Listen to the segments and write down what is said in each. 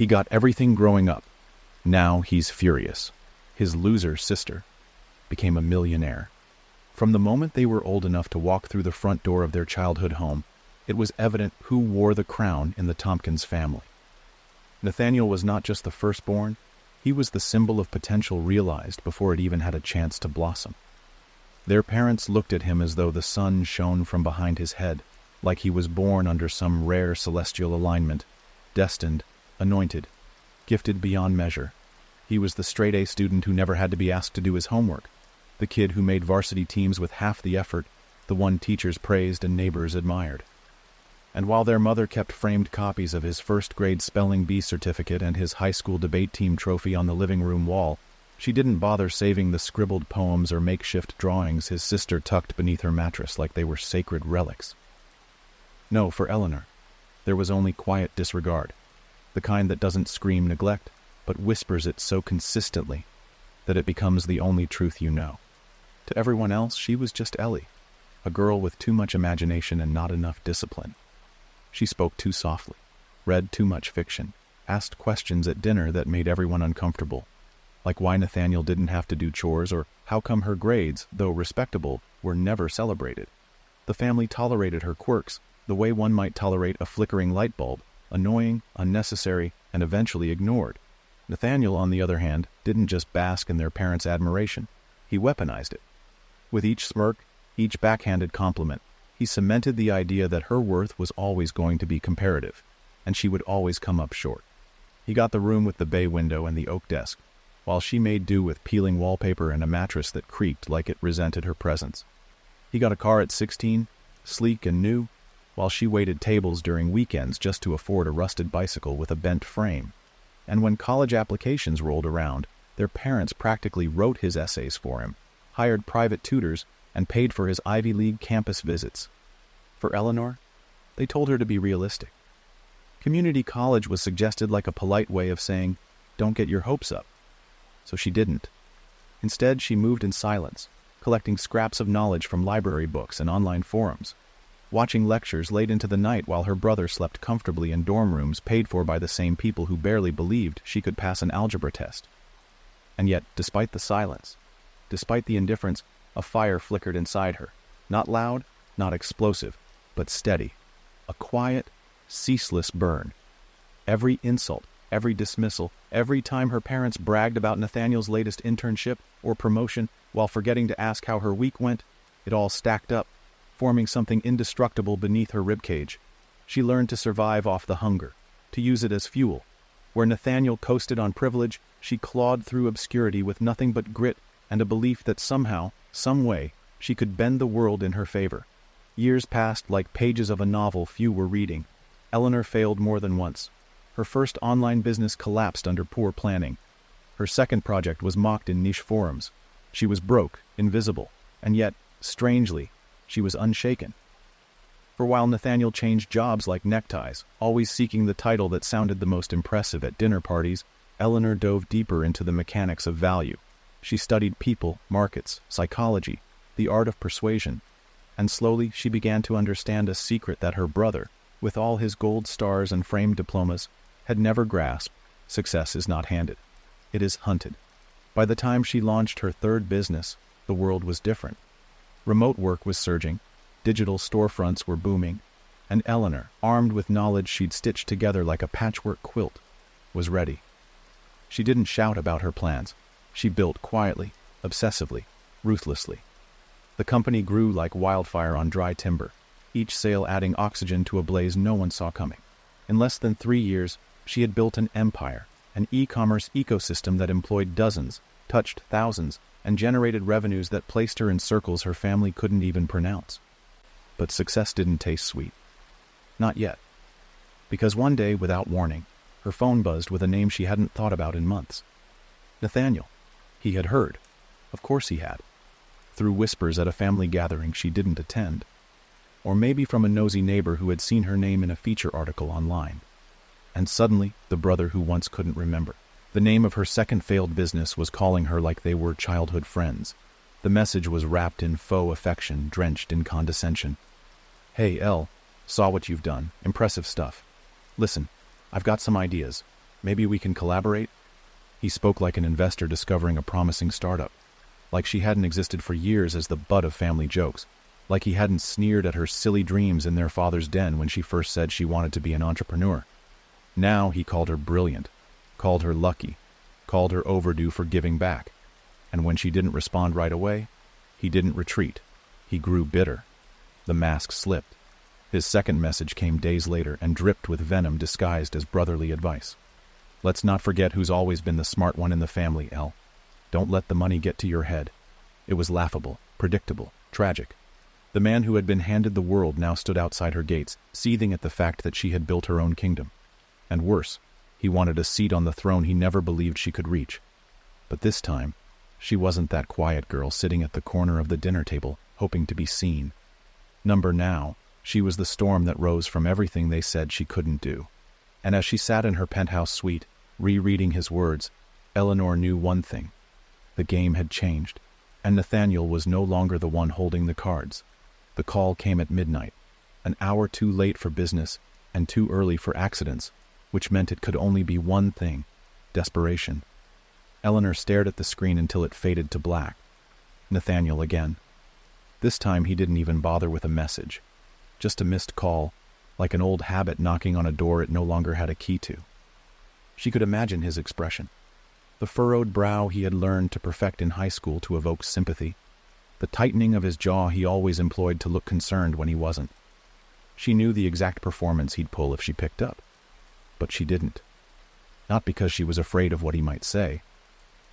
He got everything growing up. Now he's furious. His loser sister became a millionaire. From the moment they were old enough to walk through the front door of their childhood home, it was evident who wore the crown in the Tompkins family. Nathaniel was not just the firstborn, he was the symbol of potential realized before it even had a chance to blossom. Their parents looked at him as though the sun shone from behind his head, like he was born under some rare celestial alignment, destined, anointed, gifted beyond measure. He was the straight-A student who never had to be asked to do his homework, the kid who made varsity teams with half the effort, the one teachers praised and neighbors admired. And while their mother kept framed copies of his first-grade spelling bee certificate and his high school debate team trophy on the living room wall, she didn't bother saving the scribbled poems or makeshift drawings his sister tucked beneath her mattress like they were sacred relics. No, for Eleanor, there was only quiet disregard, the kind that doesn't scream neglect, but whispers it so consistently that it becomes the only truth you know. To everyone else, she was just Ellie, a girl with too much imagination and not enough discipline. She spoke too softly, read too much fiction, asked questions at dinner that made everyone uncomfortable, like why Nathaniel didn't have to do chores or how come her grades, though respectable, were never celebrated. The family tolerated her quirks the way one might tolerate a flickering light bulb, annoying, unnecessary, and eventually ignored. Nathaniel, on the other hand, didn't just bask in their parents' admiration, he weaponized it. With each smirk, each backhanded compliment, he cemented the idea that her worth was always going to be comparative, and she would always come up short. He got the room with the bay window and the oak desk, while she made do with peeling wallpaper and a mattress that creaked like it resented her presence. He got a car at 16, sleek and new, while she waited tables during weekends just to afford a rusted bicycle with a bent frame. And when college applications rolled around, their parents practically wrote his essays for him, hired private tutors, and paid for his Ivy League campus visits. For Eleanor, they told her to be realistic. Community college was suggested like a polite way of saying, don't get your hopes up. So she didn't. Instead, she moved in silence, collecting scraps of knowledge from library books and online forums, watching lectures late into the night while her brother slept comfortably in dorm rooms paid for by the same people who barely believed she could pass an algebra test. And yet, despite the silence, despite the indifference, a fire flickered inside her. Not loud, not explosive, but steady. A quiet, ceaseless burn. Every insult, every dismissal, every time her parents bragged about Nathaniel's latest internship or promotion while forgetting to ask how her week went, it all stacked up, forming something indestructible beneath her ribcage. She learned to survive off the hunger, to use it as fuel. Where Nathaniel coasted on privilege, she clawed through obscurity with nothing but grit and a belief that somehow, some way, she could bend the world in her favor. Years passed like pages of a novel few were reading. Eleanor failed more than once. Her first online business collapsed under poor planning. Her second project was mocked in niche forums. She was broke, invisible, and yet, strangely, she was unshaken. For while Nathaniel changed jobs like neckties, always seeking the title that sounded the most impressive at dinner parties, Eleanor dove deeper into the mechanics of value. She studied people, markets, psychology, the art of persuasion, and slowly she began to understand a secret that her brother, with all his gold stars and framed diplomas, had never grasped. Success is not handed. It is hunted. By the time she launched her third business, the world was different. Remote work was surging, digital storefronts were booming, and Eleanor, armed with knowledge she'd stitched together like a patchwork quilt, was ready. She didn't shout about her plans. She built quietly, obsessively, ruthlessly. The company grew like wildfire on dry timber, each sale adding oxygen to a blaze no one saw coming. In less than 3 years, she had built an empire, an e-commerce ecosystem that employed dozens, touched thousands, and generated revenues that placed her in circles her family couldn't even pronounce. But success didn't taste sweet. Not yet. Because one day, without warning, her phone buzzed with a name she hadn't thought about in months. Nathaniel. He had heard. Of course he had. Through whispers at a family gathering she didn't attend. Or maybe from a nosy neighbor who had seen her name in a feature article online. And suddenly, the brother who once couldn't remember. The name of her second failed business was calling her like they were childhood friends. The message was wrapped in faux affection, drenched in condescension. Hey, Elle, saw what you've done. Impressive stuff. Listen, I've got some ideas. Maybe we can collaborate? He spoke like an investor discovering a promising startup, like she hadn't existed for years as the butt of family jokes, like he hadn't sneered at her silly dreams in their father's den when she first said she wanted to be an entrepreneur. Now he called her brilliant, called her lucky, called her overdue for giving back. And when she didn't respond right away, he didn't retreat. He grew bitter. The mask slipped. His second message came days later and dripped with venom disguised as brotherly advice. Let's not forget who's always been the smart one in the family, Elle. Don't let the money get to your head. It was laughable, predictable, tragic. The man who had been handed the world now stood outside her gates, seething at the fact that she had built her own kingdom. And worse, he wanted a seat on the throne he never believed she could reach. But this time, she wasn't that quiet girl sitting at the corner of the dinner table, hoping to be seen. Now, she was the storm that rose from everything they said she couldn't do. And as she sat in her penthouse suite, rereading his words, Eleanor knew one thing. The game had changed, and Nathaniel was no longer the one holding the cards. The call came at midnight, an hour too late for business and too early for accidents, which meant it could only be one thing: desperation. Eleanor stared at the screen until it faded to black. Nathaniel again. This time he didn't even bother with a message. Just a missed call, like an old habit knocking on a door it no longer had a key to. She could imagine his expression. The furrowed brow he had learned to perfect in high school to evoke sympathy. The tightening of his jaw he always employed to look concerned when he wasn't. She knew the exact performance he'd pull if she picked up. But she didn't. Not because she was afraid of what he might say,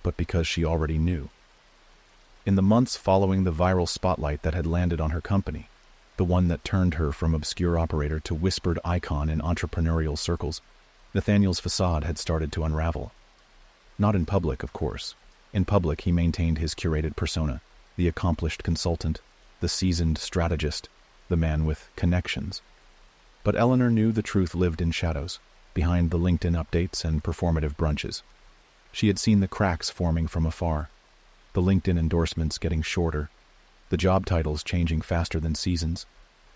but because she already knew. In the months following the viral spotlight that had landed on her company, the one that turned her from obscure operator to whispered icon in entrepreneurial circles, Nathaniel's facade had started to unravel. Not in public, of course. In public, he maintained his curated persona, the accomplished consultant, the seasoned strategist, the man with connections. But Eleanor knew the truth lived in shadows, behind the LinkedIn updates and performative brunches. She had seen the cracks forming from afar, the LinkedIn endorsements getting shorter, the job titles changing faster than seasons,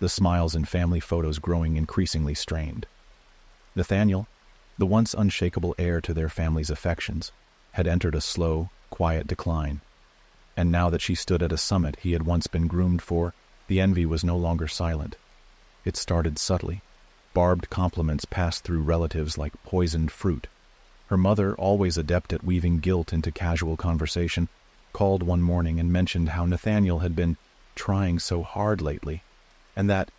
the smiles in family photos growing increasingly strained. Nathaniel, the once unshakable heir to their family's affections, had entered a slow, quiet decline. And now that she stood at a summit he had once been groomed for, the envy was no longer silent. It started subtly. Barbed compliments passed through relatives like poisoned fruit. Her mother, always adept at weaving guilt into casual conversation, called one morning and mentioned how Nathaniel had been trying so hard lately, and that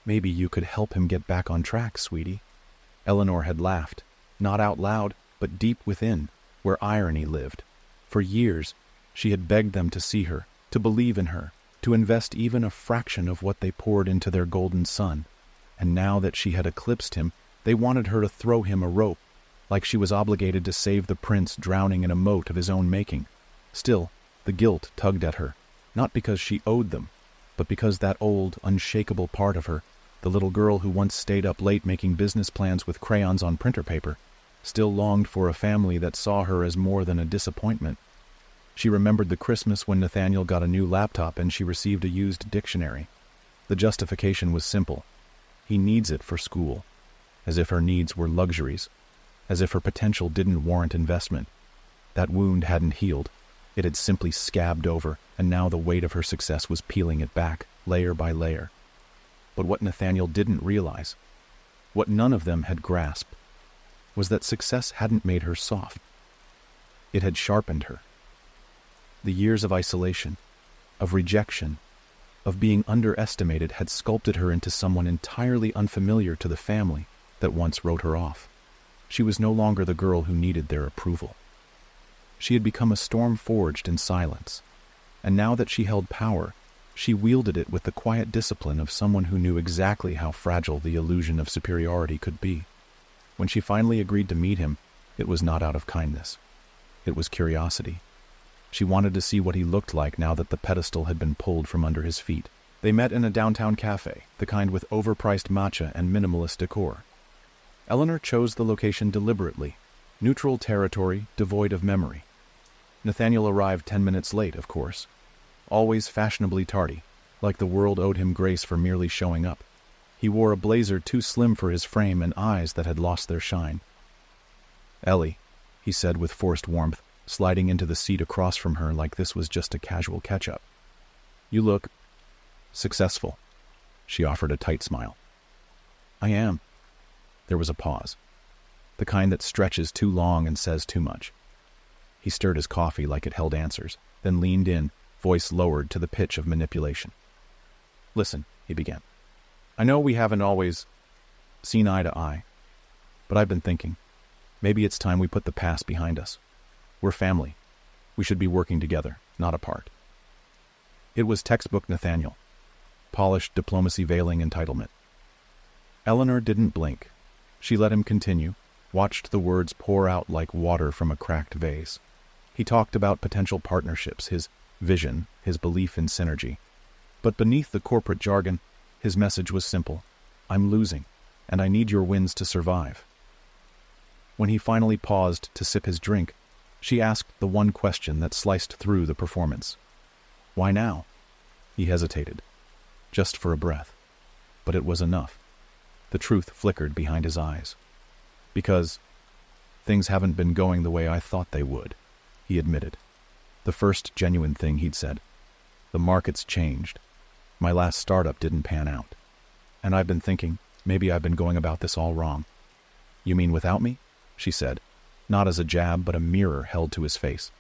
maybe you could help him get back on track, sweetie. Eleanor had laughed, not out loud, but deep within, where irony lived. For years, she had begged them to see her, to believe in her, to invest even a fraction of what they poured into their golden son. And now that she had eclipsed him, they wanted her to throw him a rope, like she was obligated to save the prince drowning in a moat of his own making. Still, the guilt tugged at her, not because she owed them, but because that old, unshakable part of her, the little girl who once stayed up late making business plans with crayons on printer paper, still longed for a family that saw her as more than a disappointment. She remembered the Christmas when Nathaniel got a new laptop and she received a used dictionary. The justification was simple. He needs it for school. As if her needs were luxuries. As if her potential didn't warrant investment. That wound hadn't healed. It had simply scabbed over, and now the weight of her success was peeling it back, layer by layer. But what Nathaniel didn't realize, what none of them had grasped, was that success hadn't made her soft. It had sharpened her. The years of isolation, of rejection, of being underestimated had sculpted her into someone entirely unfamiliar to the family that once wrote her off. She was no longer the girl who needed their approval. She had become a storm forged in silence, and now that she held power, she wielded it with the quiet discipline of someone who knew exactly how fragile the illusion of superiority could be. When she finally agreed to meet him, it was not out of kindness. It was curiosity. She wanted to see what he looked like now that the pedestal had been pulled from under his feet. They met in a downtown cafe, the kind with overpriced matcha and minimalist decor. Eleanor chose the location deliberately, neutral territory devoid of memory. Nathaniel arrived 10 minutes late, of course. Always fashionably tardy, like the world owed him grace for merely showing up. He wore a blazer too slim for his frame and eyes that had lost their shine. "Ellie," he said with forced warmth, sliding into the seat across from her like this was just a casual catch-up. "You look successful." She offered a tight smile. "I am." There was a pause, the kind that stretches too long and says too much. He stirred his coffee like it held answers, then leaned in, voice lowered to the pitch of manipulation. "Listen," he began. "I know we haven't always seen eye to eye, but I've been thinking, maybe it's time we put the past behind us. We're family. We should be working together, not apart." It was textbook Nathaniel, polished diplomacy veiling entitlement. Eleanor didn't blink. She let him continue, watched the words pour out like water from a cracked vase. He talked about potential partnerships, his vision, his belief in synergy. But beneath the corporate jargon, his message was simple. "I'm losing, and I need your wins to survive." When he finally paused to sip his drink, she asked the one question that sliced through the performance. "Why now?" He hesitated, just for a breath. But it was enough. The truth flickered behind his eyes. "Because things haven't been going the way I thought they would," he admitted. The first genuine thing he'd said. "The market's changed. My last startup didn't pan out. And I've been thinking, maybe I've been going about this all wrong." "You mean without me?" she said, not as a jab but a mirror held to his face.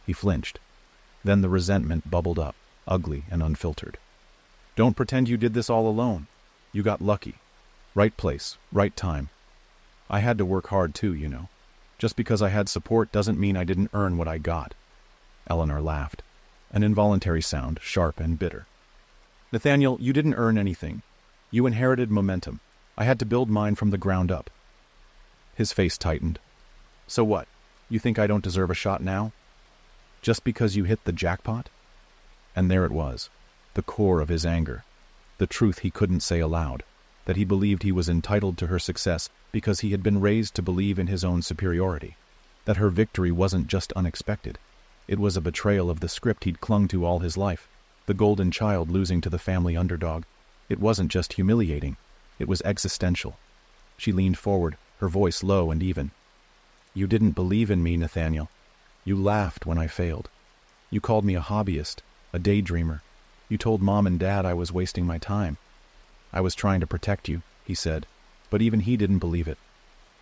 He flinched. Then the resentment bubbled up, ugly and unfiltered. "Don't pretend you did this all alone. You got lucky. Right place, right time. I had to work hard too, you know. Just because I had support doesn't mean I didn't earn what I got." Eleanor laughed, an involuntary sound, sharp and bitter. "Nathaniel, you didn't earn anything. You inherited momentum. I had to build mine from the ground up." His face tightened. "So what? You think I don't deserve a shot now? Just because you hit the jackpot?" And there it was, the core of his anger, the truth he couldn't say aloud, that he believed he was entitled to her success because he had been raised to believe in his own superiority, that her victory wasn't just unexpected. It was a betrayal of the script he'd clung to all his life, the golden child losing to the family underdog. It wasn't just humiliating, it was existential. She leaned forward, her voice low and even. "You didn't believe in me, Nathaniel. You laughed when I failed. You called me a hobbyist, a daydreamer. You told Mom and Dad I was wasting my time. I was trying to protect you," he said, but even he didn't believe it.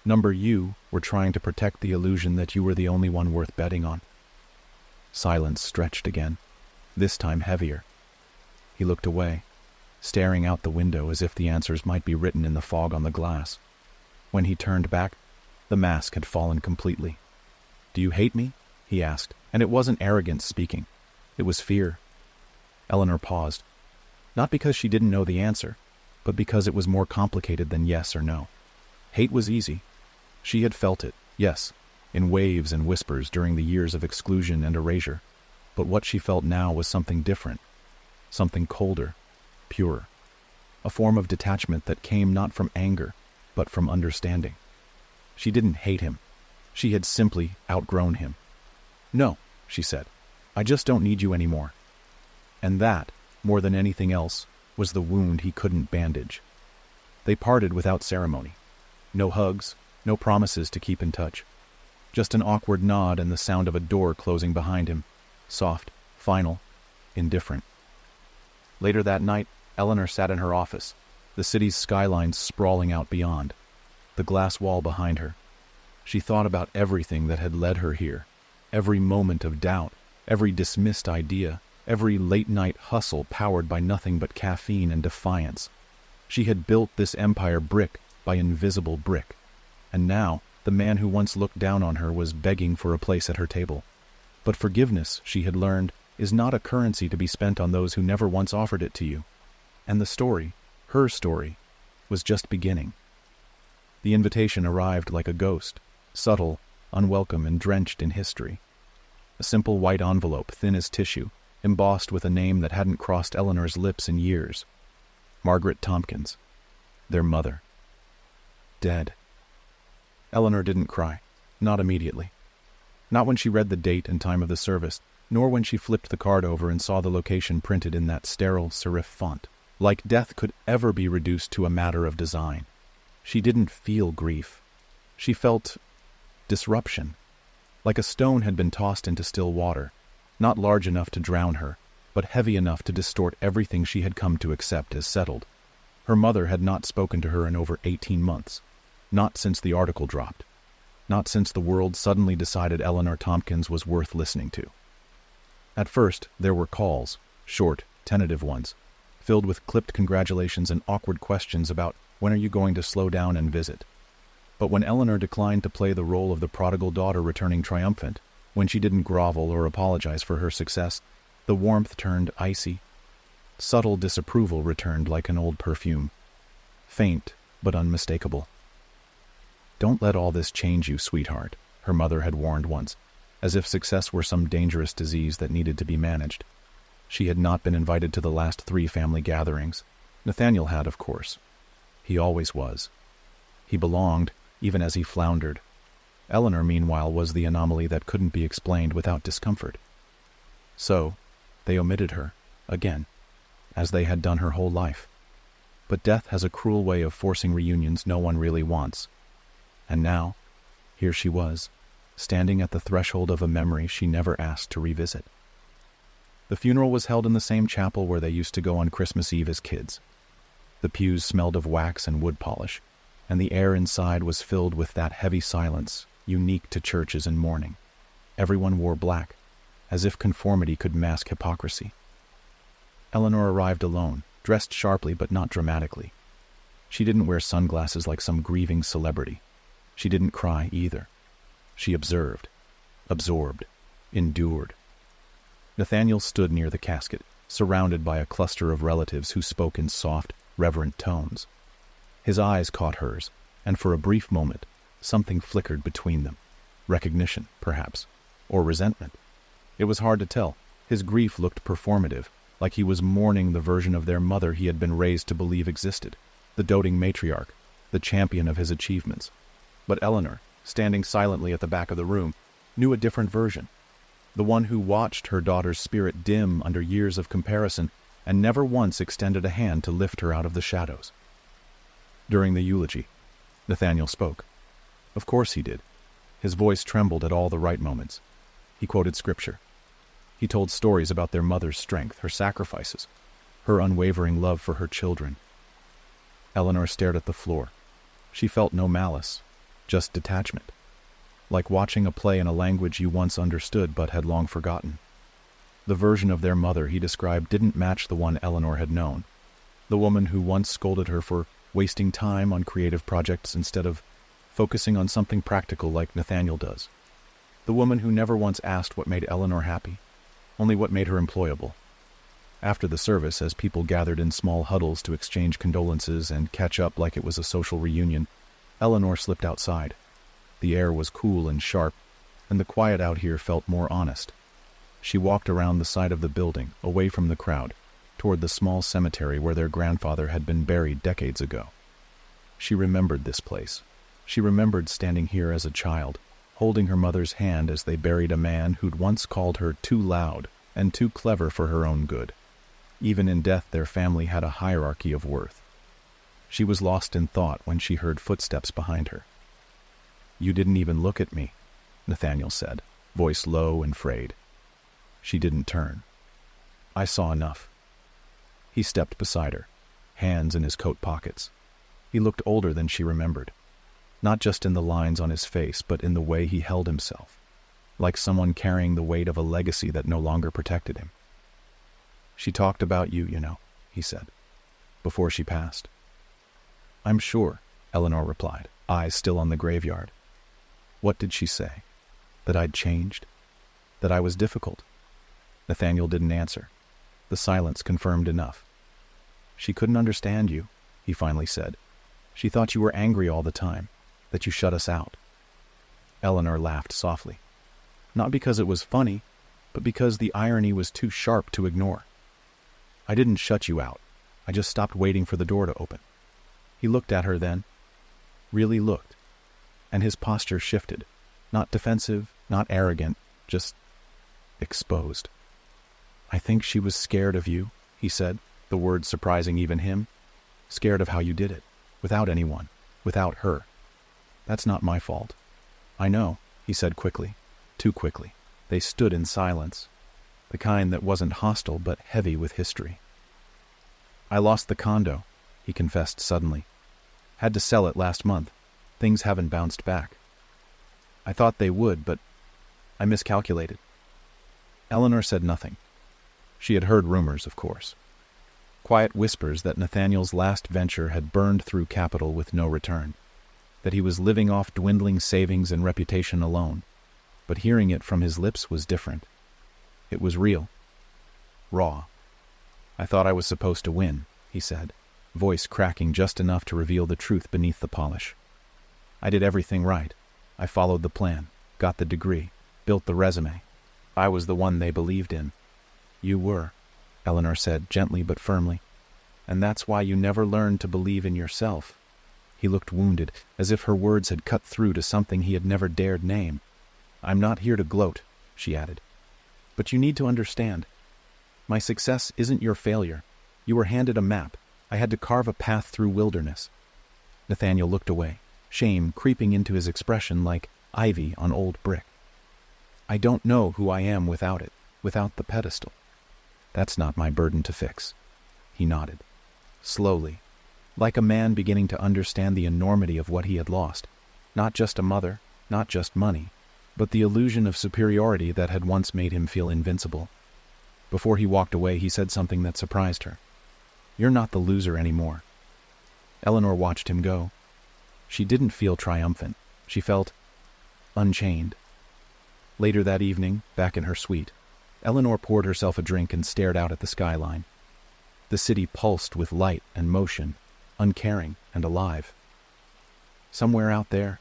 You were trying to protect the illusion that you were the only one worth betting on." Silence stretched again, this time heavier. He looked away, staring out the window as if the answers might be written in the fog on the glass. When he turned back, the mask had fallen completely. "Do you hate me?" he asked, and it wasn't arrogance speaking. It was fear. Eleanor paused, not because she didn't know the answer, but because it was more complicated than yes or no. Hate was easy. She had felt it, yes, in waves and whispers during the years of exclusion and erasure. But what she felt now was something different, something colder, purer. A form of detachment that came not from anger, but from understanding. She didn't hate him. She had simply outgrown him. "No," she said, "I just don't need you anymore." And that, more than anything else, was the wound he couldn't bandage. They parted without ceremony. No hugs, no promises to keep in touch. Just an awkward nod and the sound of a door closing behind him. Soft, final, indifferent. Later that night, Eleanor sat in her office, the city's skyline sprawling out beyond, the glass wall behind her. She thought about everything that had led her here, every moment of doubt, every dismissed idea, every late-night hustle powered by nothing but caffeine and defiance. She had built this empire brick by invisible brick, and now the man who once looked down on her was begging for a place at her table. But forgiveness, she had learned, is not a currency to be spent on those who never once offered it to you. And the story, her story, was just beginning. The invitation arrived like a ghost, subtle, unwelcome, and drenched in history. A simple white envelope, thin as tissue, embossed with a name that hadn't crossed Eleanor's lips in years. Margaret Tompkins, their mother. Dead. Eleanor didn't cry, not immediately. Not when she read the date and time of the service, nor when she flipped the card over and saw the location printed in that sterile serif font. Like death could ever be reduced to a matter of design. She didn't feel grief. She felt disruption. Like a stone had been tossed into still water, not large enough to drown her, but heavy enough to distort everything she had come to accept as settled. Her mother had not spoken to her in over 18 months. Not since the article dropped. Not since the world suddenly decided Eleanor Tompkins was worth listening to. At first, there were calls, short, tentative ones, filled with clipped congratulations and awkward questions about when are you going to slow down and visit. But when Eleanor declined to play the role of the prodigal daughter returning triumphant, when she didn't grovel or apologize for her success, the warmth turned icy. Subtle disapproval returned like an old perfume. Faint, but unmistakable. "Don't let all this change you, sweetheart," her mother had warned once, as if success were some dangerous disease that needed to be managed. She had not been invited to the last 3 family gatherings. Nathaniel had, of course. He always was. He belonged, even as he floundered. Eleanor, meanwhile, was the anomaly that couldn't be explained without discomfort. So, they omitted her, again, as they had done her whole life. But death has a cruel way of forcing reunions no one really wants. And now, here she was, standing at the threshold of a memory she never asked to revisit. The funeral was held in the same chapel where they used to go on Christmas Eve as kids. The pews smelled of wax and wood polish, and the air inside was filled with that heavy silence unique to churches in mourning. Everyone wore black, as if conformity could mask hypocrisy. Eleanor arrived alone, dressed sharply but not dramatically. She didn't wear sunglasses like some grieving celebrity. She didn't cry either. She observed, absorbed, endured. Nathaniel stood near the casket, surrounded by a cluster of relatives who spoke in soft, reverent tones. His eyes caught hers, and for a brief moment, something flickered between them. Recognition, perhaps, or resentment. It was hard to tell. His grief looked performative, like he was mourning the version of their mother he had been raised to believe existed, the doting matriarch, the champion of his achievements. But Eleanor, standing silently at the back of the room, knew a different version. The one who watched her daughter's spirit dim under years of comparison and never once extended a hand to lift her out of the shadows. During the eulogy, Nathaniel spoke. Of course he did. His voice trembled at all the right moments. He quoted scripture. He told stories about their mother's strength, her sacrifices, her unwavering love for her children. Eleanor stared at the floor. She felt no malice, just detachment, like watching a play in a language you once understood but had long forgotten. The version of their mother he described didn't match the one Eleanor had known, the woman who once scolded her for wasting time on creative projects instead of focusing on something practical like Nathaniel does. The woman who never once asked what made Eleanor happy, only what made her employable. After the service, as people gathered in small huddles to exchange condolences and catch up like it was a social reunion, Eleanor slipped outside. The air was cool and sharp, and the quiet out here felt more honest. She walked around the side of the building, away from the crowd, toward the small cemetery where their grandfather had been buried decades ago. She remembered this place. She remembered standing here as a child, holding her mother's hand as they buried a man who'd once called her too loud and too clever for her own good. Even in death, their family had a hierarchy of worth. She was lost in thought when she heard footsteps behind her. "You didn't even look at me," Nathaniel said, voice low and frayed. She didn't turn. "I saw enough." He stepped beside her, hands in his coat pockets. He looked older than she remembered, not just in the lines on his face, but in the way he held himself, like someone carrying the weight of a legacy that no longer protected him. "She talked about you, you know," he said, before she passed. "I'm sure," Eleanor replied, eyes still on the graveyard. "What did she say? That I'd changed? That I was difficult?" Nathaniel didn't answer. The silence confirmed enough. "She couldn't understand you," he finally said. "She thought you were angry all the time, that you shut us out." Eleanor laughed softly. Not because it was funny, but because the irony was too sharp to ignore. "I didn't shut you out. I just stopped waiting for the door to open." He looked at her then, really looked, and his posture shifted, not defensive, not arrogant, just exposed. "I think she was scared of you," he said, the words surprising even him. "Scared of how you did it, without anyone, without her. That's not my fault. I know. he said quickly. Too quickly. They stood in silence, the kind that wasn't hostile but heavy with history. I lost the condo, he confessed suddenly. Had to sell it last month. Things haven't bounced back. I thought they would, but I miscalculated. Eleanor said nothing. She had heard rumors, of course. Quiet whispers that Nathaniel's last venture had burned through capital with no return, that he was living off dwindling savings and reputation alone. But hearing it from his lips was different. It was real. Raw. I thought I was supposed to win, he said, voice cracking just enough to reveal the truth beneath the polish. I did everything right. I followed the plan, got the degree, built the resume. I was the one they believed in. You were, Eleanor said gently but firmly. And that's why you never learned to believe in yourself. He looked wounded, as if her words had cut through to something he had never dared name. I'm not here to gloat, she added. But you need to understand. My success isn't your failure. You were handed a map. I had to carve a path through wilderness. Nathaniel looked away, shame creeping into his expression like ivy on old brick. I don't know who I am without it, without the pedestal. That's not my burden to fix. He nodded. Slowly, like a man beginning to understand the enormity of what he had lost. Not just a mother, not just money, but the illusion of superiority that had once made him feel invincible. Before he walked away, he said something that surprised her. You're not the loser anymore. Eleanor watched him go. She didn't feel triumphant. She felt unchained. Later that evening, back in her suite, Eleanor poured herself a drink and stared out at the skyline. The city pulsed with light and motion, uncaring and alive. Somewhere out there,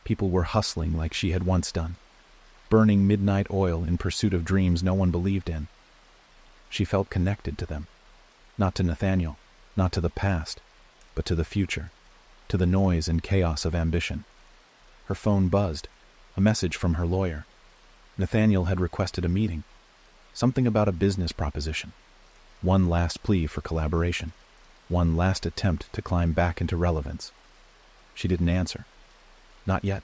people were hustling like she had once done, burning midnight oil in pursuit of dreams no one believed in. She felt connected to them, not to Nathaniel, not to the past, but to the future, to the noise and chaos of ambition. Her phone buzzed, a message from her lawyer. Nathaniel had requested a meeting, something about a business proposition, one last plea for collaboration, one last attempt to climb back into relevance. She didn't answer. Not yet.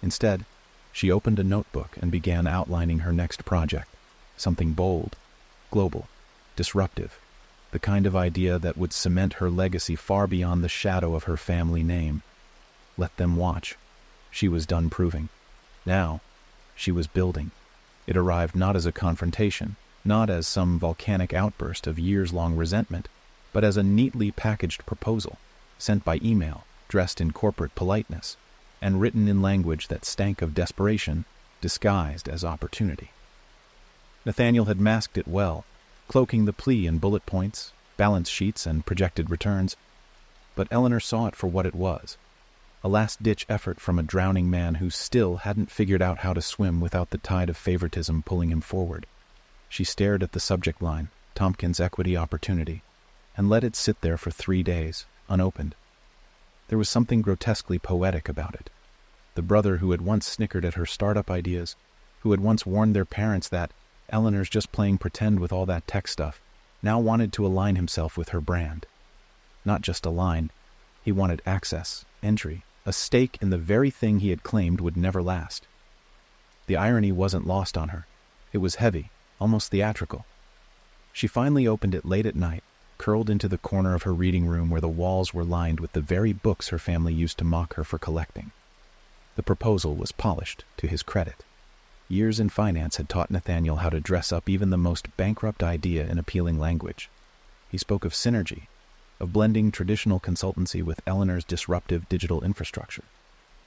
Instead, she opened a notebook and began outlining her next project, something bold, global, disruptive, the kind of idea that would cement her legacy far beyond the shadow of her family name. Let them watch. She was done proving. Now, she was building. It arrived not as a confrontation, not as some volcanic outburst of years-long resentment, but as a neatly packaged proposal, sent by email, dressed in corporate politeness, and written in language that stank of desperation, disguised as opportunity. Nathaniel had masked it well, cloaking the plea in bullet points, balance sheets, and projected returns, but Eleanor saw it for what it was, a last-ditch effort from a drowning man who still hadn't figured out how to swim without the tide of favoritism pulling him forward. She stared at the subject line, Tompkins Equity Opportunity, and let it sit there for 3 days, unopened. There was something grotesquely poetic about it. The brother who had once snickered at her startup ideas, who had once warned their parents that Eleanor's just playing pretend with all that tech stuff, now wanted to align himself with her brand. Not just align, he wanted access, entry, a stake in the very thing he had claimed would never last. The irony wasn't lost on her. It was heavy, almost theatrical. She finally opened it late at night, curled into the corner of her reading room where the walls were lined with the very books her family used to mock her for collecting. The proposal was polished, to his credit. Years in finance had taught Nathaniel how to dress up even the most bankrupt idea in appealing language. He spoke of synergy, of blending traditional consultancy with Eleanor's disruptive digital infrastructure.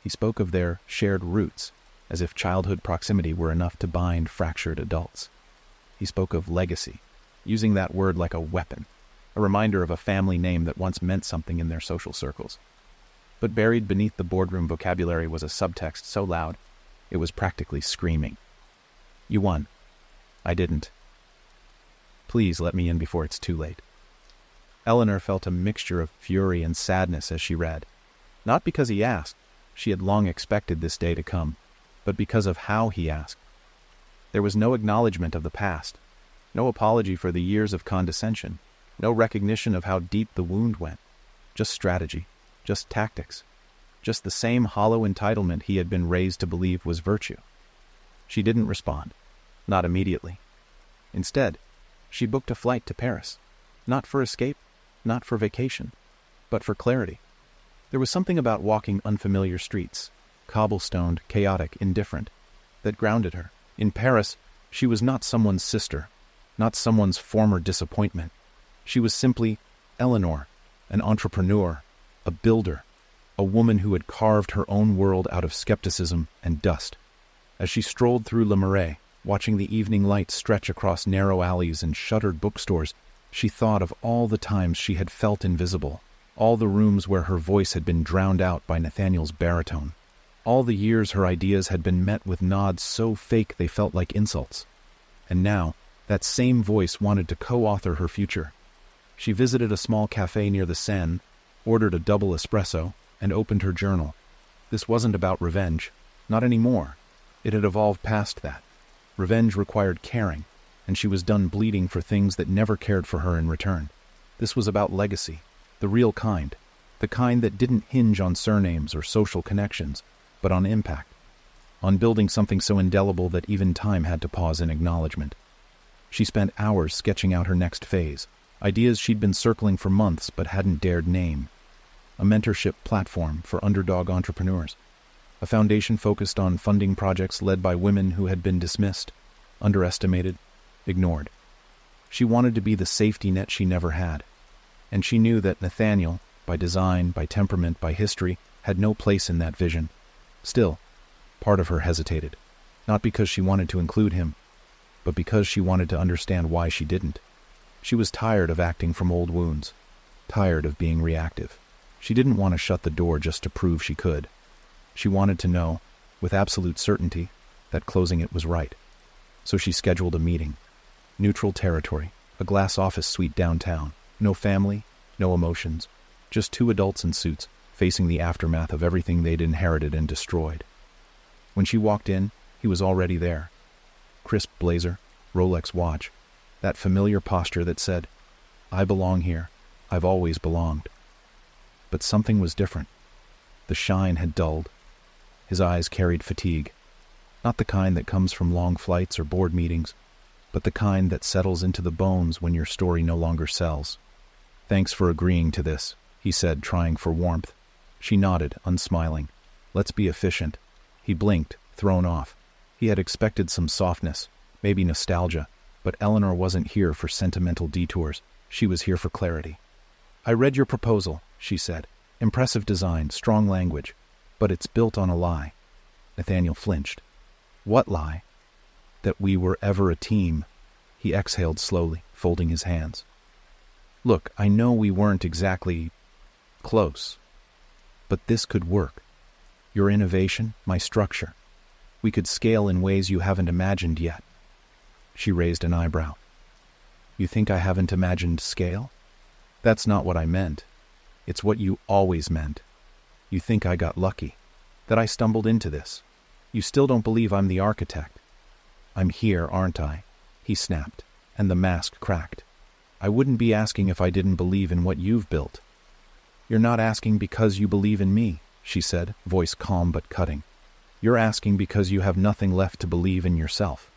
He spoke of their shared roots, as if childhood proximity were enough to bind fractured adults. He spoke of legacy, using that word like a weapon, a reminder of a family name that once meant something in their social circles. But buried beneath the boardroom vocabulary was a subtext so loud, it was practically screaming. You won. I didn't. Please let me in before it's too late. Eleanor felt a mixture of fury and sadness as she read. Not because he asked, she had long expected this day to come, but because of how he asked. There was no acknowledgement of the past, no apology for the years of condescension, no recognition of how deep the wound went. Just strategy, just tactics. just the same hollow entitlement he had been raised to believe was virtue. She didn't respond, not immediately. Instead, she booked a flight to Paris, not for escape, not for vacation, but for clarity. There was something about walking unfamiliar streets, cobblestoned, chaotic, indifferent, that grounded her. In Paris, she was not someone's sister, not someone's former disappointment. She was simply Eleanor, an entrepreneur, a builder, a woman who had carved her own world out of skepticism and dust. As she strolled through Le Marais, watching the evening light stretch across narrow alleys and shuttered bookstores, she thought of all the times she had felt invisible, all the rooms where her voice had been drowned out by Nathaniel's baritone, all the years her ideas had been met with nods so fake they felt like insults. And now, that same voice wanted to co-author her future. She visited a small cafe near the Seine, ordered a double espresso, and opened her journal. This wasn't about revenge. Not anymore. It had evolved past that. Revenge required caring, and she was done bleeding for things that never cared for her in return. This was about legacy, the real kind, the kind that didn't hinge on surnames or social connections, but on impact, on building something so indelible that even time had to pause in acknowledgement. She spent hours sketching out her next phase, ideas she'd been circling for months but hadn't dared name. A mentorship platform for underdog entrepreneurs, a foundation focused on funding projects led by women who had been dismissed, underestimated, ignored. She wanted to be the safety net she never had, and she knew that Nathaniel, by design, by temperament, by history, had no place in that vision. Still, part of her hesitated, not because she wanted to include him, but because she wanted to understand why she didn't. She was tired of acting from old wounds, tired of being reactive. She didn't want to shut the door just to prove she could. She wanted to know, with absolute certainty, that closing it was right. So she scheduled a meeting. Neutral territory, a glass office suite downtown. No family, no emotions, just two adults in suits, facing the aftermath of everything they'd inherited and destroyed. When she walked in, he was already there. Crisp blazer, Rolex watch, that familiar posture that said, "I belong here, I've always belonged." But something was different. The shine had dulled. His eyes carried fatigue, not the kind that comes from long flights or board meetings, but the kind that settles into the bones when your story no longer sells. "Thanks for agreeing to this," he said, trying for warmth. She nodded, unsmiling. "Let's be efficient." He blinked, thrown off. He had expected some softness, maybe nostalgia, but Eleanor wasn't here for sentimental detours. She was here for clarity. "I read your proposal," she said. "Impressive design, strong language, but it's built on a lie." Nathaniel flinched. "What lie?" "That we were ever a team." He exhaled slowly, folding his hands. "Look, I know we weren't exactly close, but this could work. Your innovation, my structure. We could scale in ways you haven't imagined yet." She raised an eyebrow. "You think I haven't imagined scale?" "That's not what I meant. It's what you always meant. You think I got lucky, that I stumbled into this. You still don't believe I'm the architect." "I'm here, aren't I?" he snapped, and the mask cracked. "I wouldn't be asking if I didn't believe in what you've built." "You're not asking because you believe in me," she said, voice calm but cutting. "You're asking because you have nothing left to believe in yourself."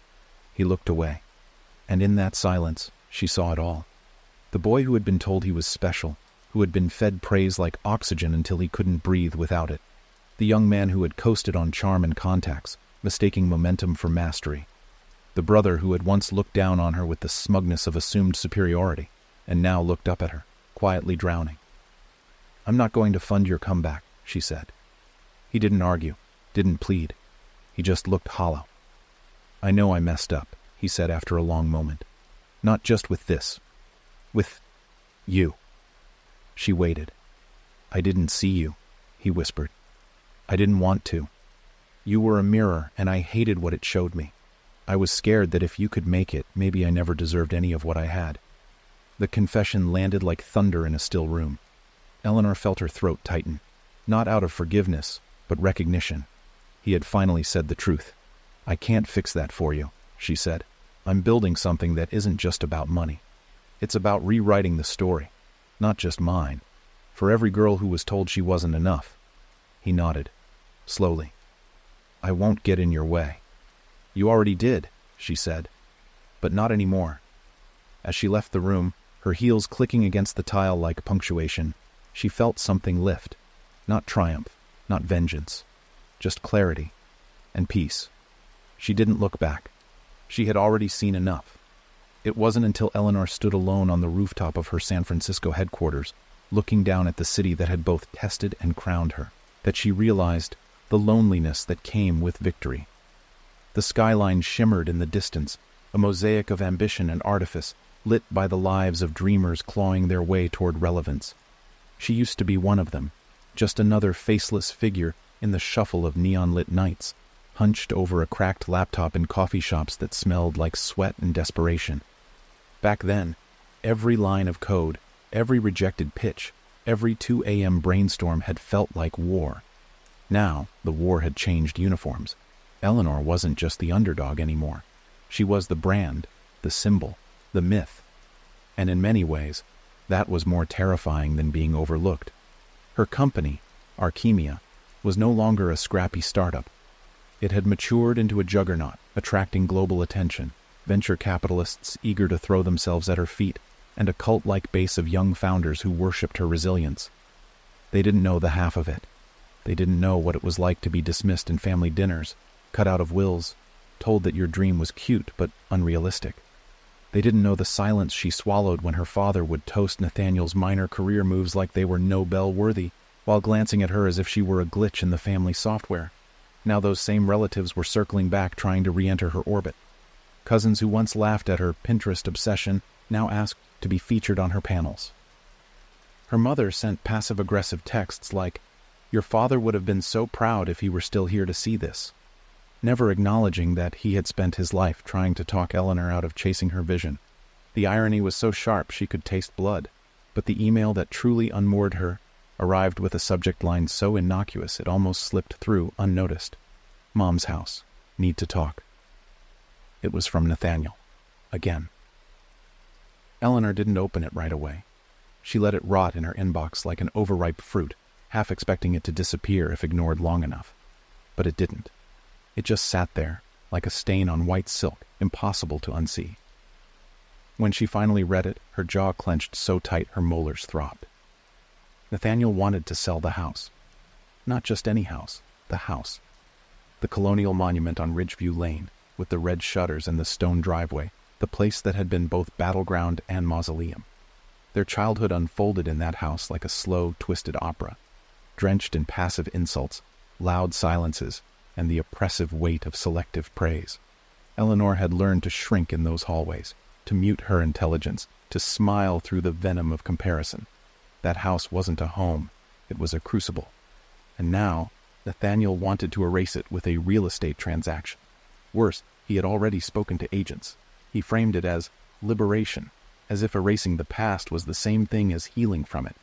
He looked away, and in that silence, she saw it all. The boy who had been told he was special, who had been fed praise like oxygen until he couldn't breathe without it. The young man who had coasted on charm and contacts, mistaking momentum for mastery. The brother who had once looked down on her with the smugness of assumed superiority, and now looked up at her, quietly drowning. "I'm not going to fund your comeback," she said. He didn't argue, didn't plead. He just looked hollow. "I know I messed up," he said after a long moment. "Not just with this. With you." She waited. "I didn't see you," he whispered. "I didn't want to. You were a mirror, and I hated what it showed me. I was scared that if you could make it, maybe I never deserved any of what I had." The confession landed like thunder in a still room. Eleanor felt her throat tighten, not out of forgiveness, but recognition. He had finally said the truth. "I can't fix that for you," she said. "I'm building something that isn't just about money. It's about rewriting the story, not just mine, for every girl who was told she wasn't enough." He nodded, slowly. "I won't get in your way." "You already did," she said. "But not anymore." As she left the room, her heels clicking against the tile like punctuation, she felt something lift. Not triumph, not vengeance, just clarity and peace. She didn't look back. She had already seen enough. It wasn't until Eleanor stood alone on the rooftop of her San Francisco headquarters, looking down at the city that had both tested and crowned her, that she realized the loneliness that came with victory. The skyline shimmered in the distance, a mosaic of ambition and artifice, lit by the lives of dreamers clawing their way toward relevance. She used to be one of them, just another faceless figure in the shuffle of neon-lit nights, hunched over a cracked laptop in coffee shops that smelled like sweat and desperation. Back then, every line of code, every rejected pitch, every 2 a.m. brainstorm had felt like war. Now, the war had changed uniforms. Eleanor wasn't just the underdog anymore. She was the brand, the symbol, the myth. And in many ways, that was more terrifying than being overlooked. Her company, Archemia, was no longer a scrappy startup. It had matured into a juggernaut, attracting global attention, venture capitalists eager to throw themselves at her feet, and a cult-like base of young founders who worshipped her resilience. They didn't know the half of it. They didn't know what it was like to be dismissed in family dinners, cut out of wills, told that your dream was cute but unrealistic. They didn't know the silence she swallowed when her father would toast Nathaniel's minor career moves like they were Nobel-worthy, while glancing at her as if she were a glitch in the family software. Now those same relatives were circling back trying to re-enter her orbit. Cousins who once laughed at her Pinterest obsession now asked to be featured on her panels. Her mother sent passive-aggressive texts like, "Your father would have been so proud if he were still here to see this," never acknowledging that he had spent his life trying to talk Eleanor out of chasing her vision. The irony was so sharp she could taste blood, but the email that truly unmoored her arrived with a subject line so innocuous it almost slipped through unnoticed. "Mom's house. Need to talk." It was from Nathaniel. Again. Eleanor didn't open it right away. She let it rot in her inbox like an overripe fruit, half expecting it to disappear if ignored long enough. But it didn't. It just sat there, like a stain on white silk, impossible to unsee. When she finally read it, her jaw clenched so tight her molars throbbed. Nathaniel wanted to sell the house. Not just any house, the house. The colonial monument on Ridgeview Lane, with the red shutters and the stone driveway, the place that had been both battleground and mausoleum. Their childhood unfolded in that house like a slow, twisted opera, drenched in passive insults, loud silences, and the oppressive weight of selective praise. Eleanor had learned to shrink in those hallways, to mute her intelligence, to smile through the venom of comparison. That house wasn't a home, it was a crucible. And now, Nathaniel wanted to erase it with a real estate transaction. Worse, he had already spoken to agents. He framed it as liberation, as if erasing the past was the same thing as healing from it.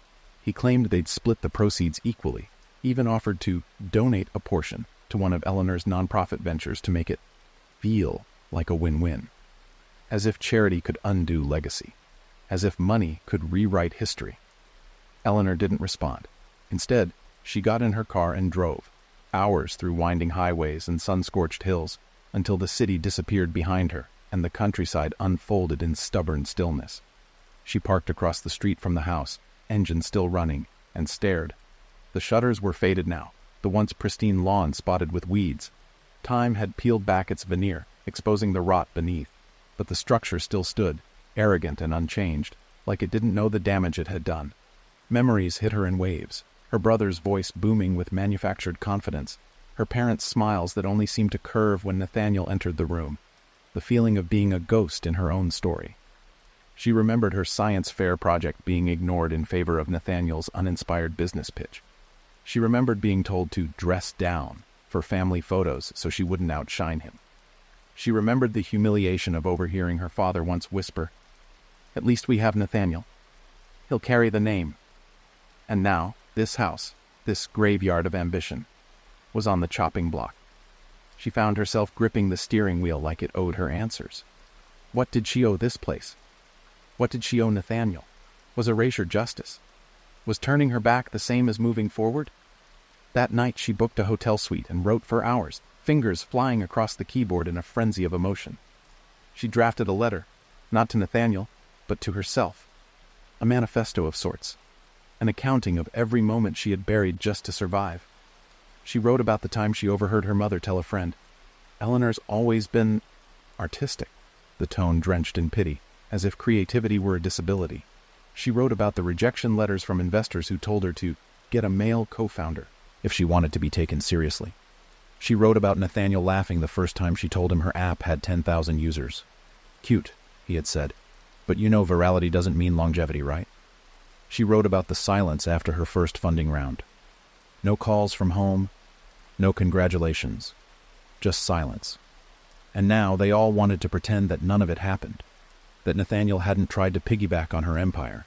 He claimed they'd split the proceeds equally, even offered to donate a portion to one of Eleanor's nonprofit ventures to make it feel like a win-win. As if charity could undo legacy. As if money could rewrite history. Eleanor didn't respond. Instead, she got in her car and drove, hours through winding highways and sun-scorched hills, until the city disappeared behind her and the countryside unfolded in stubborn stillness. She parked across the street from the house, engine still running, and stared. The shutters were faded now, the once pristine lawn spotted with weeds. Time had peeled back its veneer, exposing the rot beneath, but the structure still stood, arrogant and unchanged, like it didn't know the damage it had done. Memories hit her in waves, her brother's voice booming with manufactured confidence, her parents' smiles that only seemed to curve when Nathaniel entered the room, the feeling of being a ghost in her own story. She remembered her science fair project being ignored in favor of Nathaniel's uninspired business pitch. She remembered being told to dress down for family photos so she wouldn't outshine him. She remembered the humiliation of overhearing her father once whisper, "At least we have Nathaniel. He'll carry the name." And now, this house, this graveyard of ambition, was on the chopping block. She found herself gripping the steering wheel like it owed her answers. What did she owe this place? What did she owe Nathaniel? Was erasure justice? Was turning her back the same as moving forward? That night she booked a hotel suite and wrote for hours, fingers flying across the keyboard in a frenzy of emotion. She drafted a letter, not to Nathaniel, but to herself. A manifesto of sorts. An accounting of every moment she had buried just to survive. She wrote about the time she overheard her mother tell a friend, "Eleanor's always been artistic," the tone drenched in pity, as if creativity were a disability. She wrote about the rejection letters from investors who told her to get a male co-founder if she wanted to be taken seriously. She wrote about Nathaniel laughing the first time she told him her app had 10,000 users. "Cute," he had said, "but you know virality doesn't mean longevity, right?" She wrote about the silence after her first funding round. No calls from home, no congratulations, just silence. And now they all wanted to pretend that none of it happened, that Nathaniel hadn't tried to piggyback on her empire,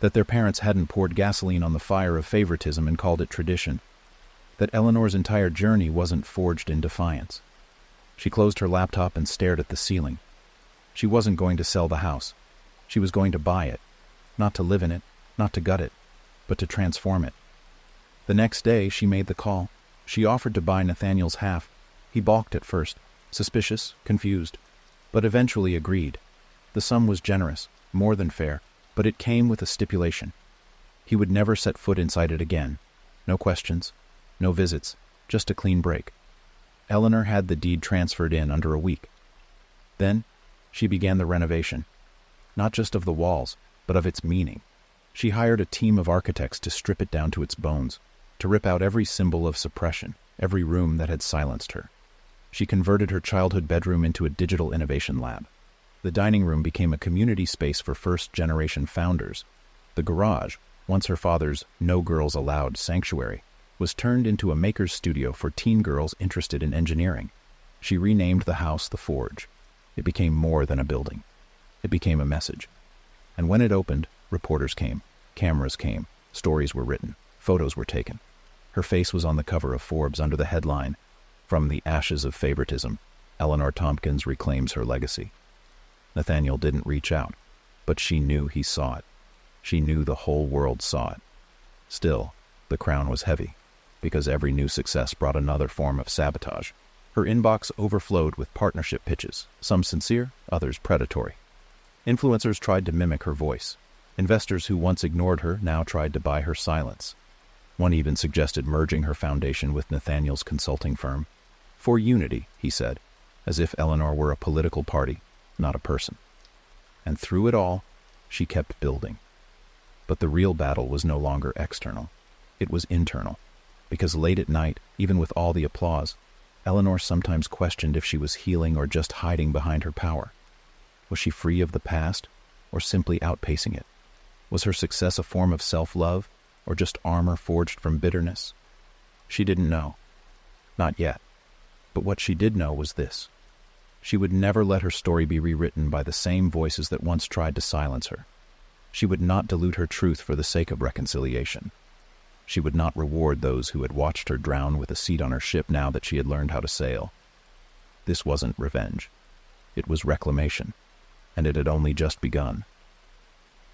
that their parents hadn't poured gasoline on the fire of favoritism and called it tradition, that Eleanor's entire journey wasn't forged in defiance. She closed her laptop and stared at the ceiling. She wasn't going to sell the house. She was going to buy it, not to live in it, not to gut it, but to transform it. The next day she made the call. She offered to buy Nathaniel's half. He balked at first, suspicious, confused, but eventually agreed. The sum was generous, more than fair, but it came with a stipulation. He would never set foot inside it again. No questions, no visits, just a clean break. Eleanor had the deed transferred in under a week. Then she began the renovation, not just of the walls, but of its meaning. She hired a team of architects to strip it down to its bones, to rip out every symbol of suppression, every room that had silenced her. She converted her childhood bedroom into a digital innovation lab. The dining room became a community space for first-generation founders. The garage, once her father's no girls allowed sanctuary, was turned into a maker's studio for teen girls interested in engineering. She renamed the house the Forge. It became more than a building. It became a message. And when it opened, reporters came, cameras came, stories were written, photos were taken. Her face was on the cover of Forbes under the headline, "From the Ashes of Favoritism, Eleanor Tompkins Reclaims Her Legacy." Nathaniel didn't reach out, but she knew he saw it. She knew the whole world saw it. Still, the crown was heavy, because every new success brought another form of sabotage. Her inbox overflowed with partnership pitches, some sincere, others predatory. Influencers tried to mimic her voice. Investors who once ignored her now tried to buy her silence. One even suggested merging her foundation with Nathaniel's consulting firm. For unity, he said, as if Eleanor were a political party, not a person. And through it all, she kept building. But the real battle was no longer external. It was internal, because late at night, even with all the applause, Eleanor sometimes questioned if she was healing or just hiding behind her power. Was she free of the past, or simply outpacing it? Was her success a form of self-love, or just armor forged from bitterness? She didn't know. Not yet. But what she did know was this. She would never let her story be rewritten by the same voices that once tried to silence her. She would not dilute her truth for the sake of reconciliation. She would not reward those who had watched her drown with a seat on her ship now that she had learned how to sail. This wasn't revenge. It was reclamation, and it had only just begun.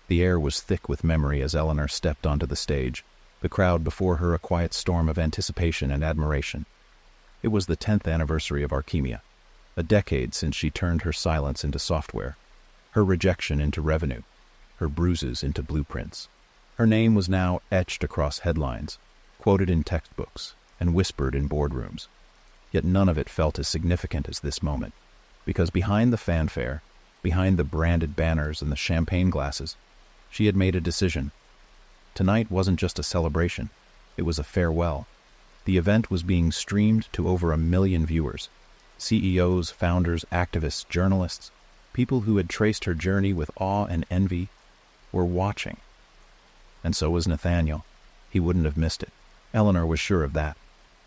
The air was thick with memory as Eleanor stepped onto the stage, the crowd before her a quiet storm of anticipation and admiration. It was the 10th anniversary of Archemia, a decade since she turned her silence into software, her rejection into revenue, her bruises into blueprints. Her name was now etched across headlines, quoted in textbooks, and whispered in boardrooms. Yet none of it felt as significant as this moment, because behind the fanfare, behind the branded banners and the champagne glasses, she had made a decision. Tonight wasn't just a celebration, it was a farewell. The event was being streamed to over 1 million viewers. CEOs, founders, activists, journalists, people who had traced her journey with awe and envy, were watching. And so was Nathaniel. He wouldn't have missed it. Eleanor was sure of that.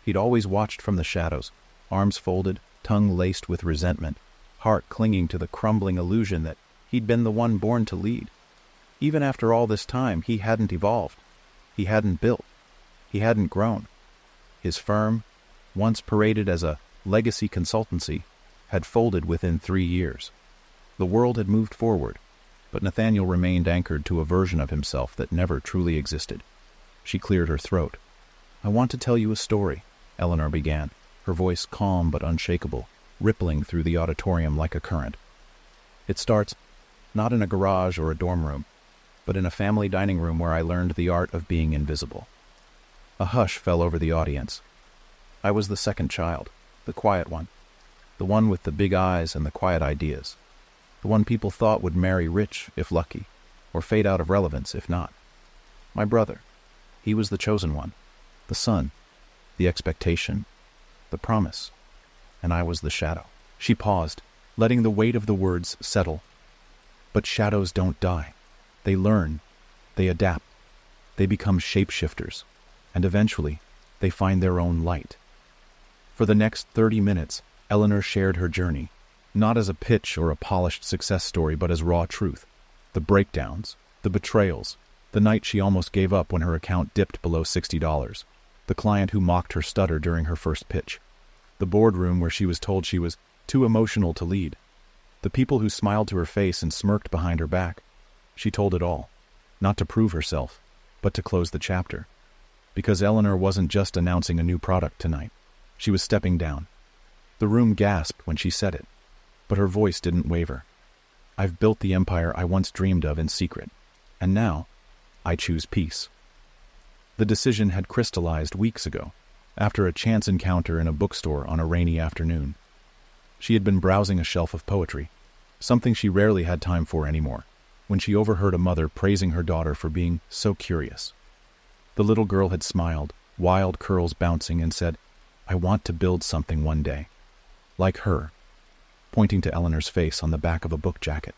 He'd always watched from the shadows, arms folded, tongue laced with resentment, heart clinging to the crumbling illusion that he'd been the one born to lead. Even after all this time, he hadn't evolved. He hadn't built. He hadn't grown. His firm, once paraded as a legacy consultancy, had folded within 3 years. The world had moved forward, but Nathaniel remained anchored to a version of himself that never truly existed. She cleared her throat. I want to tell you a story, Eleanor began, her voice calm but unshakable, rippling through the auditorium like a current. It starts not in a garage or a dorm room, but in a family dining room where I learned the art of being invisible. A hush fell over the audience. I was the second child, the quiet one, the one with the big eyes and the quiet ideas, the one people thought would marry rich if lucky, or fade out of relevance if not. My brother, he was the chosen one, the son, the expectation, the promise, and I was the shadow. She paused, letting the weight of the words settle. But shadows don't die. They learn, they adapt, they become shapeshifters, and eventually they find their own light. For the next 30 minutes, Eleanor shared her journey, not as a pitch or a polished success story, but as raw truth. The breakdowns, the betrayals, the night she almost gave up when her account dipped below $60, the client who mocked her stutter during her first pitch, the boardroom where she was told she was too emotional to lead, the people who smiled to her face and smirked behind her back. She told it all, not to prove herself, but to close the chapter. Because Eleanor wasn't just announcing a new product tonight. She was stepping down. The room gasped when she said it, but her voice didn't waver. I've built the empire I once dreamed of in secret, and now I choose peace. The decision had crystallized weeks ago, after a chance encounter in a bookstore on a rainy afternoon. She had been browsing a shelf of poetry, something she rarely had time for anymore, when she overheard a mother praising her daughter for being so curious. The little girl had smiled, wild curls bouncing, and said, I want to build something one day. Like her, pointing to Eleanor's face on the back of a book jacket.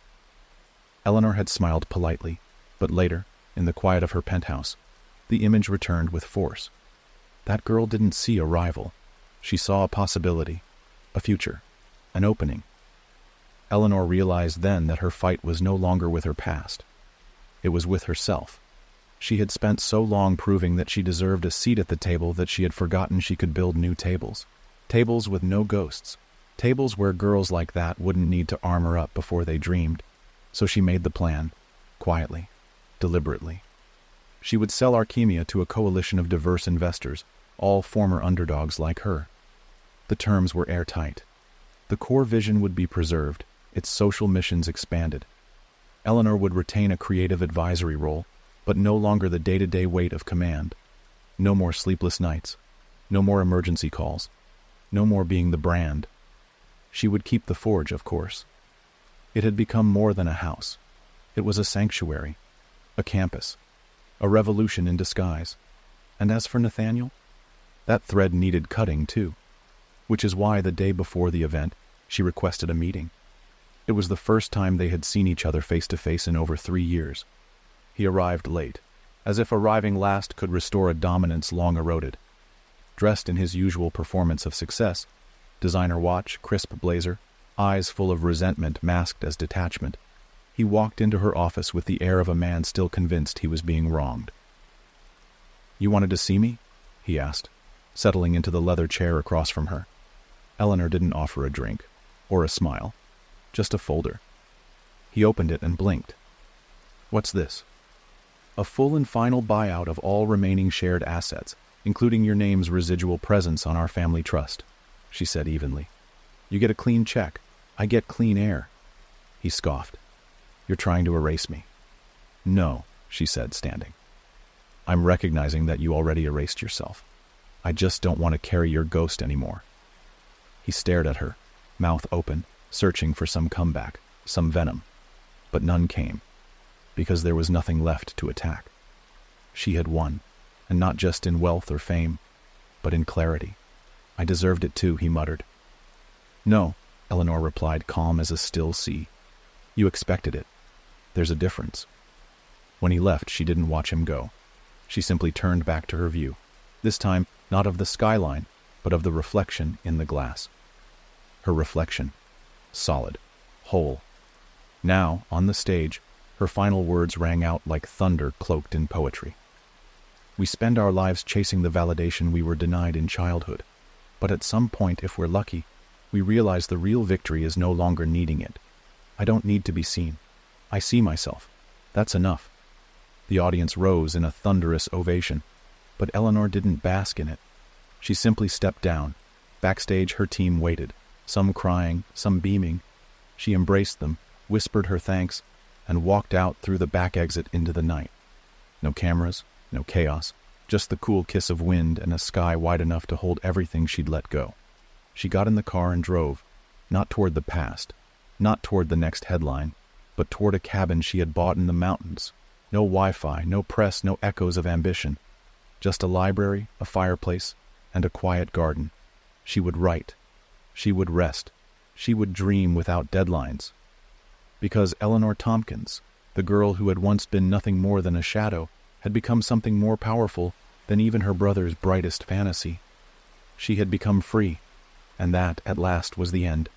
Eleanor had smiled politely, but later, in the quiet of her penthouse, the image returned with force. That girl didn't see a rival. She saw a possibility, a future, an opening. Eleanor realized then that her fight was no longer with her past. It was with herself. She had spent so long proving that she deserved a seat at the table that she had forgotten she could build new tables. Tables with no ghosts. Tables where girls like that wouldn't need to armor up before they dreamed. So she made the plan, quietly, deliberately. She would sell Archemia to a coalition of diverse investors, all former underdogs like her. The terms were airtight. The core vision would be preserved, its social missions expanded. Eleanor would retain a creative advisory role, but no longer the day-to-day weight of command. No more sleepless nights. No more emergency calls. No more being the brand. She would keep the forge, of course. It had become more than a house. It was a sanctuary, a campus, a revolution in disguise. And as for Nathaniel, that thread needed cutting too, which is why the day before the event, she requested a meeting. It was the first time they had seen each other face to face in over 3 years. He arrived late, as if arriving last could restore a dominance long eroded. Dressed in his usual performance of success, designer watch, crisp blazer, eyes full of resentment masked as detachment, he walked into her office with the air of a man still convinced he was being wronged. You wanted to see me? He asked, settling into the leather chair across from her. Eleanor didn't offer a drink, or a smile, just a folder. He opened it and blinked. What's this? A full and final buyout of all remaining shared assets, including your name's residual presence on our family trust, she said evenly. You get a clean check. I get clean air. He scoffed. You're trying to erase me. No, she said, standing. I'm recognizing that you already erased yourself. I just don't want to carry your ghost anymore. He stared at her, mouth open, searching for some comeback, some venom. But none came, because there was nothing left to attack. She had won, and not just in wealth or fame, but in clarity. I deserved it too, he muttered. No, Eleanor replied, calm as a still sea. You expected it. There's a difference. When he left, she didn't watch him go. She simply turned back to her view, this time not of the skyline, but of the reflection in the glass. Her reflection, solid, whole. Now, on the stage, her final words rang out like thunder cloaked in poetry. We spend our lives chasing the validation we were denied in childhood, but at some point, if we're lucky, we realize the real victory is no longer needing it. I don't need to be seen. I see myself. That's enough. The audience rose in a thunderous ovation. But Eleanor didn't bask in it. She simply stepped down. Backstage, her team waited, some crying, some beaming. She embraced them, whispered her thanks, and walked out through the back exit into the night. No cameras, no chaos, just the cool kiss of wind and a sky wide enough to hold everything she'd let go. She got in the car and drove, not toward the past, not toward the next headline, but toward a cabin she had bought in the mountains. No Wi-Fi, no press, no echoes of ambition. Just a library, a fireplace, and a quiet garden. She would write. She would rest. She would dream without deadlines. Because Eleanor Tompkins, the girl who had once been nothing more than a shadow, had become something more powerful than even her brother's brightest fantasy. She had become free, and that, at last, was the end.